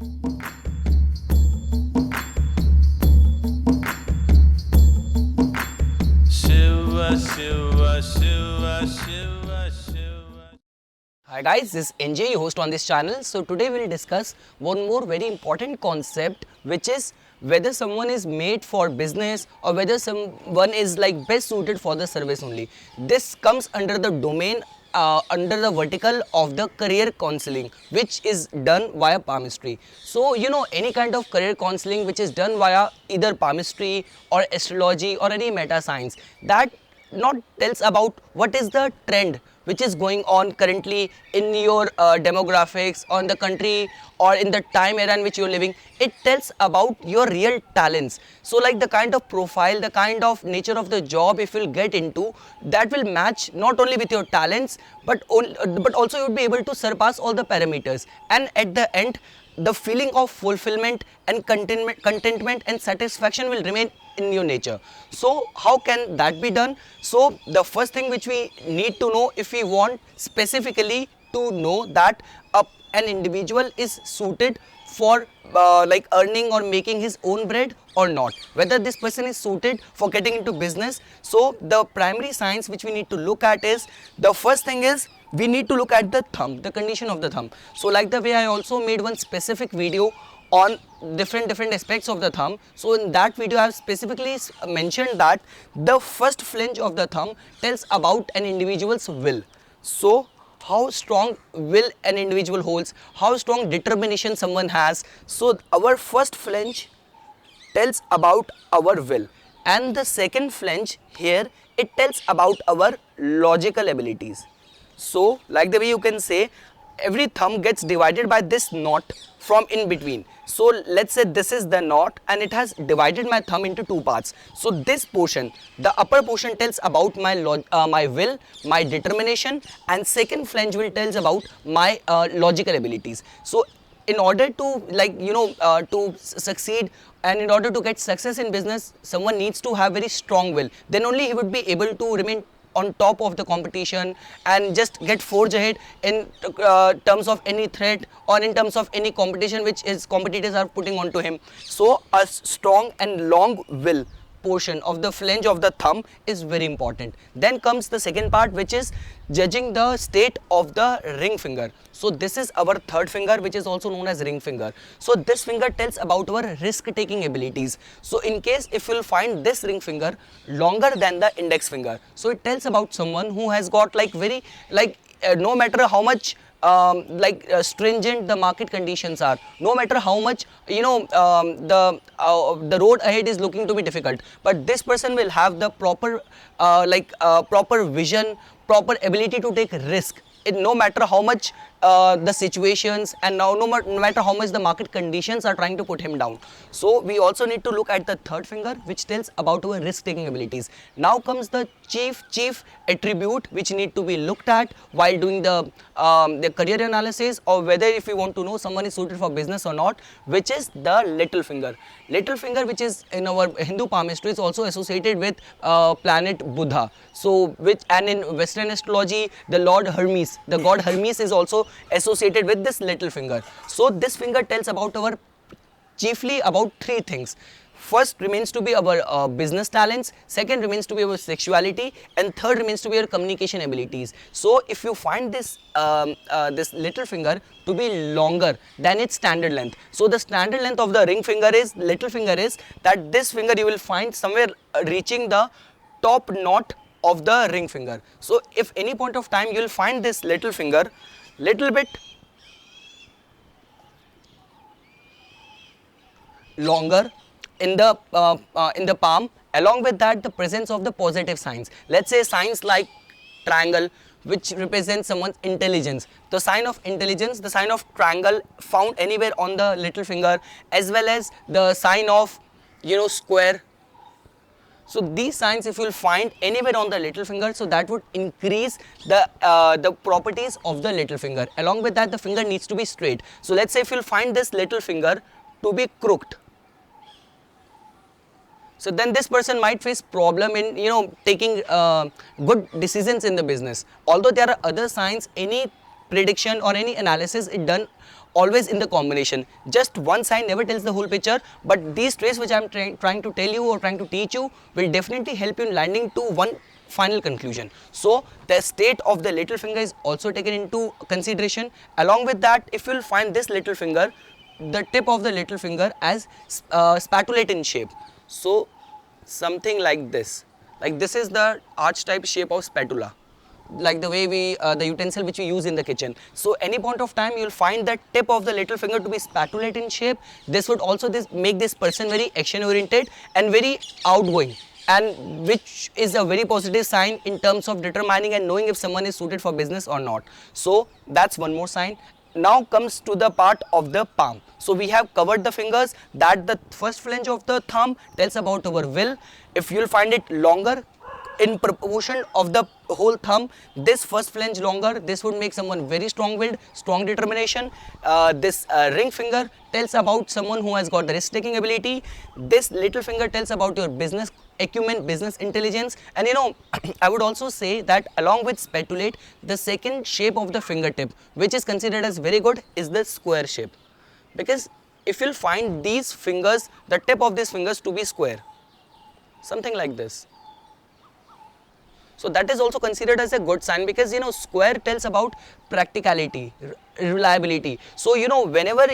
Shiva, Shiva, Shiva, Shiva, Shiva. Hi guys, this is NJ, your host on this channel. So today we'll discuss one more very important concept, which is whether someone is made for business or whether someone is like best suited for the service only. This comes under the domain, under the vertical of the career counseling, which is done via palmistry. So any kind of career counseling which is done via either palmistry or astrology or any meta science, that not tells about what is the trend which is going on currently in your demographics on the country or in the time era in which you're living. It tells about your real talents. So like the kind of profile, the kind of nature of the job if you'll get into, that will match not only with your talents but also you'll be able to surpass all the parameters, and at the end the feeling of fulfillment and contentment and satisfaction will remain in your nature. So how can that be done? So the first thing which we need to know, if we want specifically to know that an individual is suited for like earning or making his own bread or not, whether this person is suited for getting into business. So the primary signs which we need to look at is, the first thing is we need to look at the thumb, the condition of the thumb. So like the way I also made one specific video on different aspects of the thumb. So in that video I have specifically mentioned that the first flinch of the thumb tells about an individual's will. So how strong will an individual holds, how strong determination someone has. So our first flinch tells about our will, and the second flinch here, it tells about our logical abilities. So like the way you can say, every thumb gets divided by this knot from in between. So let's say this is the knot and it has divided my thumb into two parts. So this portion, the upper portion tells about my will, my determination, and second flange will tells about my logical abilities. So in order to to succeed and in order to get success in business, someone needs to have very strong will. Then only he would be able to remain on top of the competition and just get forge ahead in terms of any threat or in terms of any competition which his competitors are putting onto him. So a strong and long will portion of the flange of the thumb is very important. Then comes the second part, which is judging the state of the ring finger. So this is our third finger, which is also known as ring finger. So this finger tells about our risk taking abilities. So in case if you'll find this ring finger longer than the index finger, so it tells about someone who has got like very no matter how much stringent the market conditions are, no matter how much the road ahead is looking to be difficult, but this person will have the proper proper vision, proper ability to take risk. No matter how much the situations and no matter how much the market conditions are trying to put him down. So we also need to look at the third finger, which tells about our risk taking abilities. Now comes the chief attribute which need to be looked at while doing the career analysis, or whether if we want to know someone is suited for business or not, which is the little finger. Little finger, which is in our Hindu palmistry, is also associated with planet Buddha. So and in Western astrology, the Lord Hermes, the god Hermes, is also associated with this little finger. So this finger tells about our chiefly about three things. First remains to be our business talents, second remains to be our sexuality, and third remains to be our communication abilities. So if you find this this little finger to be longer than its standard length, so the standard length of the ring finger is, little finger is, that this finger you will find somewhere reaching the top knot of the ring finger. So if any point of time you will find this little finger little bit longer in the palm, along with that the presence of the positive signs, let's say signs like triangle, which represents someone's intelligence, the sign of intelligence, the sign of triangle found anywhere on the little finger, as well as the sign of square. So these signs if you will find anywhere on the little finger, so that would increase the properties of the little finger. Along with that, the finger needs to be straight. So let's say if you will find this little finger to be crooked, so then this person might face problem in taking good decisions in the business. Although there are other signs, any prediction or any analysis is done always in the combination. Just one sign never tells the whole picture, but these traits which I am trying to tell you or trying to teach you will definitely help you in landing to one final conclusion. So the state of the little finger is also taken into consideration. Along with that, if you will find this little finger, the tip of the little finger as spatulate in shape. So something like this is the archetype shape of spatula, like the way we the utensil which we use in the kitchen. So any point of time you will find that tip of the little finger to be spatulate in shape. This would also make this person very action oriented and very outgoing, and which is a very positive sign in terms of determining and knowing if someone is suited for business or not. So that's one more sign. Now comes to the part of the palm. So we have covered the fingers, that the first flange of the thumb tells about our will. If you'll find it longer in proportion of the whole thumb, this first flange longer, this would make someone very strong-willed, strong determination. This ring finger tells about someone who has got the risk-taking ability. This little finger tells about your business acumen, business intelligence. And you know, I would also say that along with spatulate, the second shape of the fingertip, which is considered as very good, is the square shape. Because if you'll find these fingers, the tip of these fingers to be square, something like this. So that is also considered as a good sign, because you know, square tells about practicality, reliability. So you know, whenever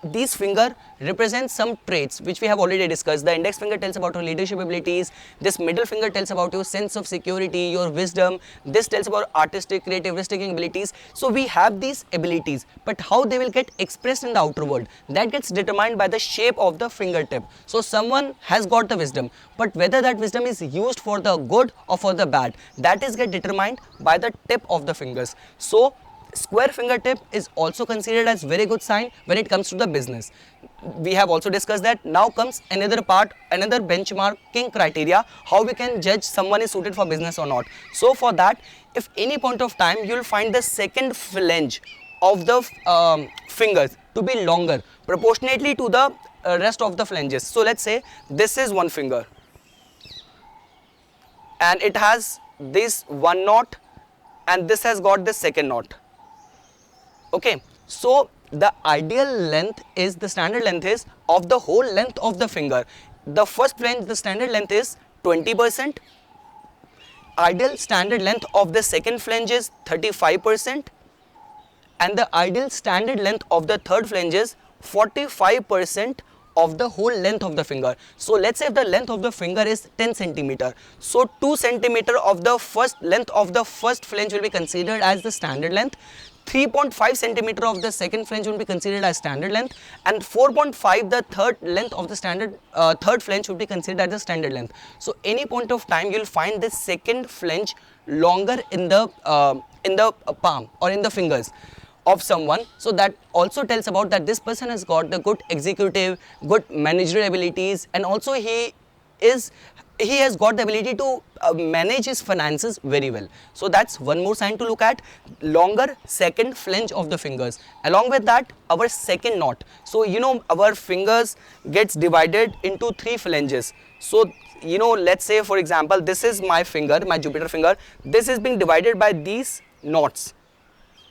these finger represents some traits which we have already discussed. The index finger tells about your leadership abilities, this middle finger tells about your sense of security, your wisdom, this tells about artistic, creative, risk-taking abilities. So we have these abilities, but how they will get expressed in the outer world, that gets determined by the shape of the fingertip. So someone has got the wisdom, but whether that wisdom is used for the good or for the bad, that is get determined by the tip of the fingers. So square fingertip is also considered as very good sign when it comes to the business. We have also discussed that. Now comes another part, another benchmarking criteria, how we can judge someone is suited for business or not. So for that, if any point of time you will find the second flange of the fingers to be longer proportionately to the rest of the flanges. So let's say this is one finger and it has this one knot and this has got the second knot. Okay, so the ideal length is, the standard length is of the whole length of the finger. The first flange, the standard length is 20%. Ideal standard length of the second flange is 35%. And the ideal standard length of the third flange is 45% of the whole length of the finger. So let's say if the length of the finger is 10 centimeter. So 2 centimeter of the first length of the first flange will be considered as the standard length. 3.5 centimeter of the second flange will be considered as standard length, and 4.5 the third length of the standard third flange would be considered as the standard length. So any point of time you will find the second flange longer in the palm or in the fingers of someone. So that also tells about that this person has got the good executive, good managerial abilities, and also he has got the ability to manage his finances very well. So that's one more sign to look at, longer second flange of the fingers. Along with that, our second knot. So you know, our fingers gets divided into 3 flanges. So you know, let's say for example, this is my finger, my Jupiter finger. This is being divided by these knots.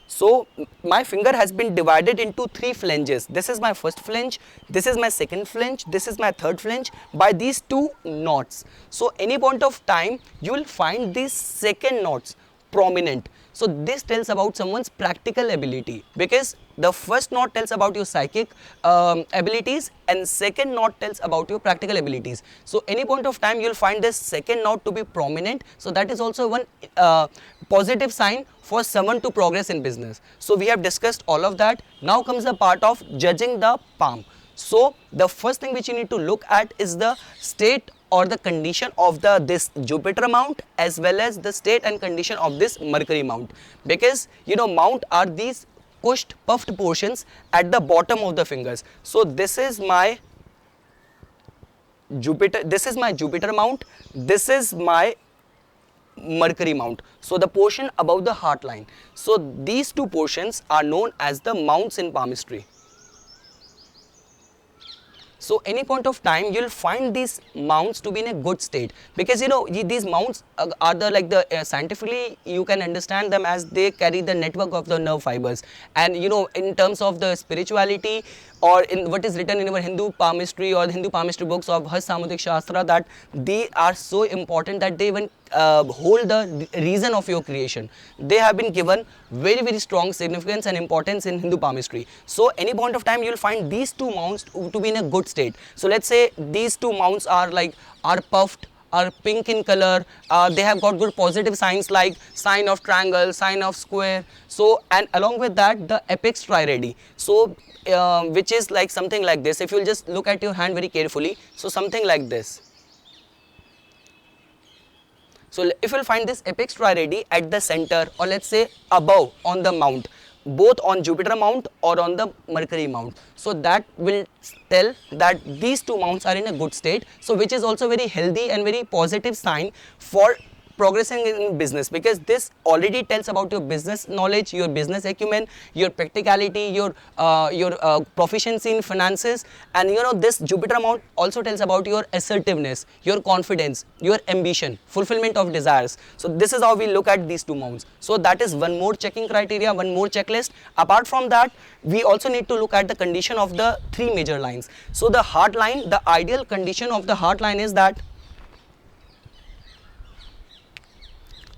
So my finger has been divided into 3 flanges. This is my first flange, this is my second flange, this is my third flange by these 2 knots. So any point of time you will find these second knots prominent. So this tells about someone's practical ability, because the first knot tells about your psychic abilities and second knot tells about your practical abilities. So any point of time you will find this second knot to be prominent. So that is also one positive sign for someone to progress in business. So we have discussed all of that. Now comes the part of judging the palm. So the first thing which you need to look at is the state or the condition of this Jupiter mount, as well as the state and condition of this Mercury mount, because you know, mount are these pushed, puffed portions at the bottom of the fingers. So this is my Jupiter mount, this is my Mercury mount. So the portion above the heart line. So these 2 portions are known as the mounts in palmistry. So any point of time you'll find these mounts to be in a good state, because you know these mounts are the like the scientifically you can understand them as they carry the network of the nerve fibers, and you know in terms of the spirituality or in what is written in our Hindu palmistry or the Hindu palmistry books of Has Samudik Shastra, that they are so important that they even hold the reason of your creation. They have been given very strong significance and importance in Hindu palmistry. So any point of time you'll find these two mounts to be in a good state. So let's say these two mounts are puffed, are pink in color, they have got good positive signs like sign of triangle, sign of square. So and along with that the apex trirady, so which is like something like this. If you'll just look at your hand very carefully, so something like this. So if you'll find this apex trirady at the center, or let's say above on the mount, both on Jupiter mount or on the Mercury mount, so that will tell that these two mounts are in a good state, so which is also very healthy and very positive sign for progressing in business, because this already tells about your business knowledge, your business acumen, your practicality, your proficiency in finances. And you know this Jupiter mount also tells about your assertiveness, your confidence, your ambition, fulfillment of desires. So this is how we look at these two mounts. So that is one more checking criteria, one more checklist. Apart from that, we also need to look at the condition of the three major lines. So the heart line, the ideal condition of the heart line is that,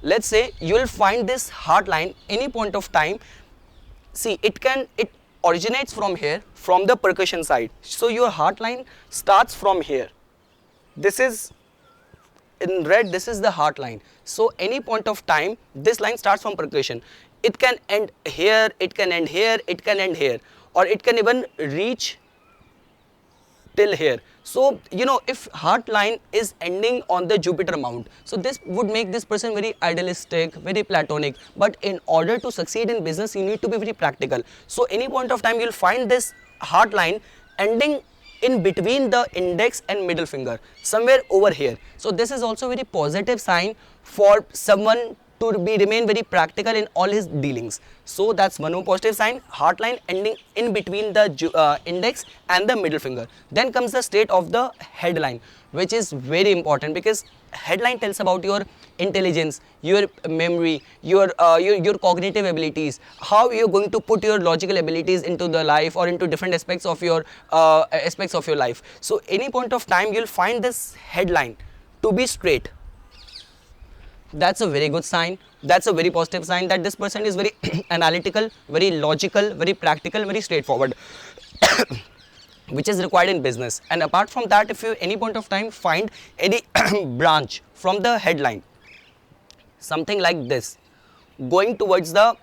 let's say you will find this heart line any point of time. See, it originates from here, from the percussion side. So your heart line starts from here. This is in red, this is the heart line. So any point of time this line starts from percussion. It can end here, it can end here, it can end here, or it can even reach till here. So you know if heart line is ending on the Jupiter mount, so this would make this person very idealistic, very platonic. But in order to succeed in business, you need to be very practical. So any point of time you'll find this heart line ending in between the index and middle finger, somewhere over here. So this is also very positive sign for someone to remain very practical in all his dealings. So that's one more positive sign, heart line ending in between the index and the middle finger. Then comes the state of the headline, which is very important, because headline tells about your intelligence, your memory, your cognitive abilities, how you're going to put your logical abilities into the life or into different aspects of your life. So any point of time you'll find this headline to be straight. That's a very good sign. That's a very positive sign that this person is very analytical, very logical, very practical, very straightforward, which is required in business. And apart from that, if you any point of time find any branch from the headline, something like this, going towards the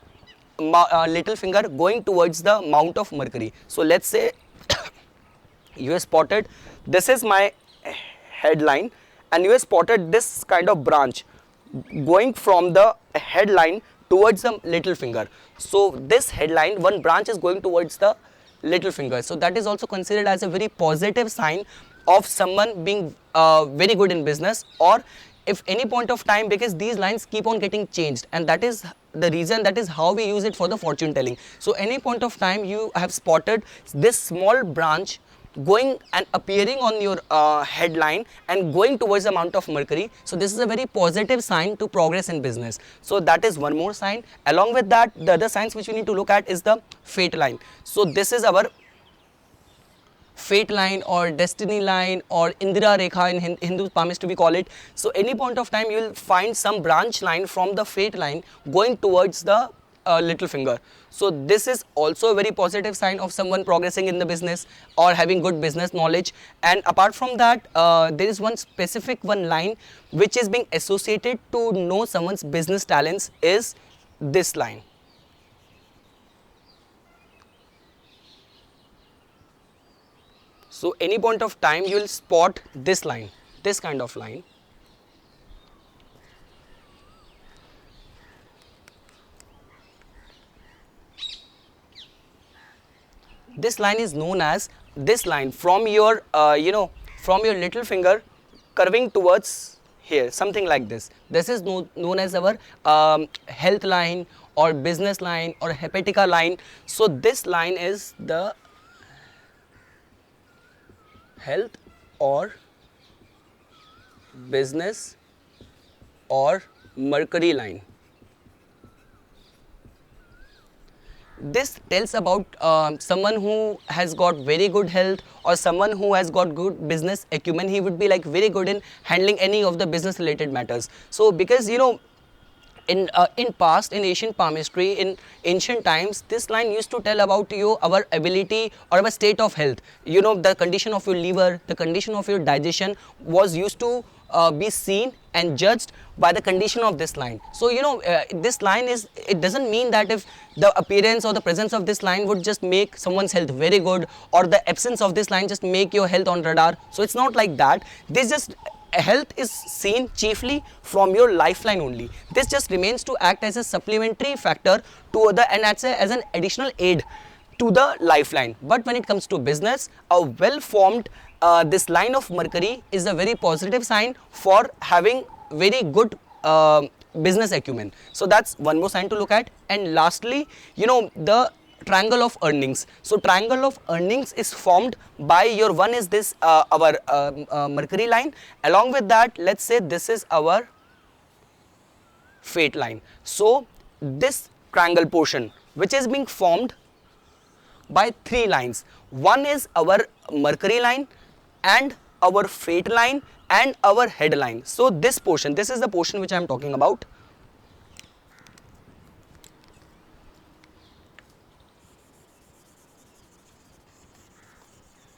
little finger, going towards the mount of Mercury. So let's say you have spotted, this is my headline, and you have spotted this kind of branch going from the headline towards the little finger. So this headline, one branch is going towards the little finger. So that is also considered as a very positive sign of someone being very good in business. Or if any point of time, because these lines keep on getting changed, and that is the reason, that is how we use it for the fortune telling. So any point of time you have spotted this small branch going and appearing on your headline and going towards the mount of Mercury, so this is a very positive sign to progress in business. So that is one more sign. Along with that, the other signs which we need to look at is the fate line. So this is our fate line or destiny line or Indira Rekha in Hindu palmistry we call it. So any point of time you will find some branch line from the fate line going towards the little finger. So this is also a very positive sign of someone progressing in the business or having good business knowledge. And apart from that, there is one specific line which is being associated to know someone's business talents, is this line. So any point of time you will spot this line, this kind of line. This line is known as, this line from your from your little finger curving towards here, something like this. This is known as our health line or business line or hepatica line. So this line is the health or business or mercury line. This tells about someone who has got very good health or someone who has got good business acumen. He would be like very good in handling any of the business related matters. So because in past, in ancient palmistry, in ancient times, this line used to tell about our ability or our state of health. The condition of your liver, the condition of your digestion was used to be seen and judged by the condition of this line. So this line it doesn't mean that if the appearance or the presence of this line would just make someone's health very good, or the absence of this line just make your health on radar. So it's not like that. This just health is seen chiefly from your lifeline only. This just remains to act as a supplementary factor to the, and as an additional aid to the lifeline. But when it comes to business, a well formed this line of mercury is a very positive sign for having very good business acumen. So that's one more sign to look at. And lastly, the triangle of earnings. So triangle of earnings is formed by your, one is this our mercury line. Along with that, let's say this is our fate line. So this triangle portion which is being formed by three lines. One is our mercury line and our fate line and our head line. So this portion, this is the portion which I am talking about.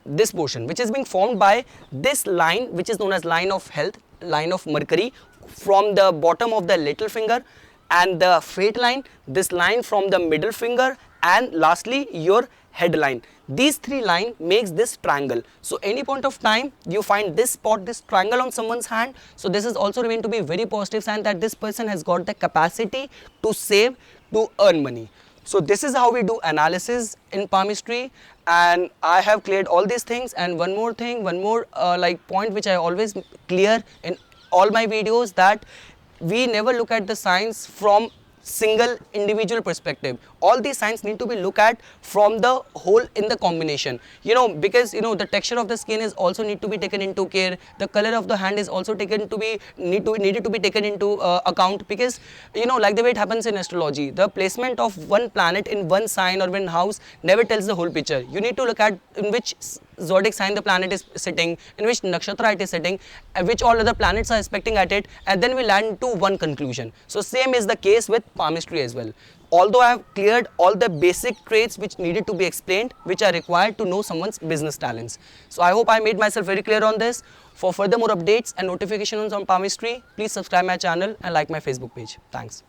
This portion which is being formed by this line which is known as line of health, line of mercury, from the bottom of the little finger, and the fate line, this line from the middle finger, and lastly your head line. These three lines makes this triangle. So any point of time you find this spot, this triangle on someone's hand, so this is also remain to be a very positive sign that this person has got the capacity to save, to earn money. So this is how we do analysis in palmistry, and I have cleared all these things. And one more thing, one more like point which I always clear in all my videos, that we never look at the signs from single individual perspective. All these signs need to be looked at from the whole in the combination, because the texture of the skin is also need to be taken into care. The color of the hand is also needed to be taken into account, because like the way it happens in astrology, the placement of one planet in one sign or one house never tells the whole picture. You need to look at in which zodiac sign the planet is sitting, in which nakshatra it is sitting, which all other planets are aspecting at it, and then we land to one conclusion. So same is the case with palmistry as well. Although I have cleared all the basic traits which needed to be explained, which are required to know someone's business talents. So I hope I made myself very clear on this. For further more updates and notifications on palmistry, please subscribe my channel and like my Facebook page. Thanks.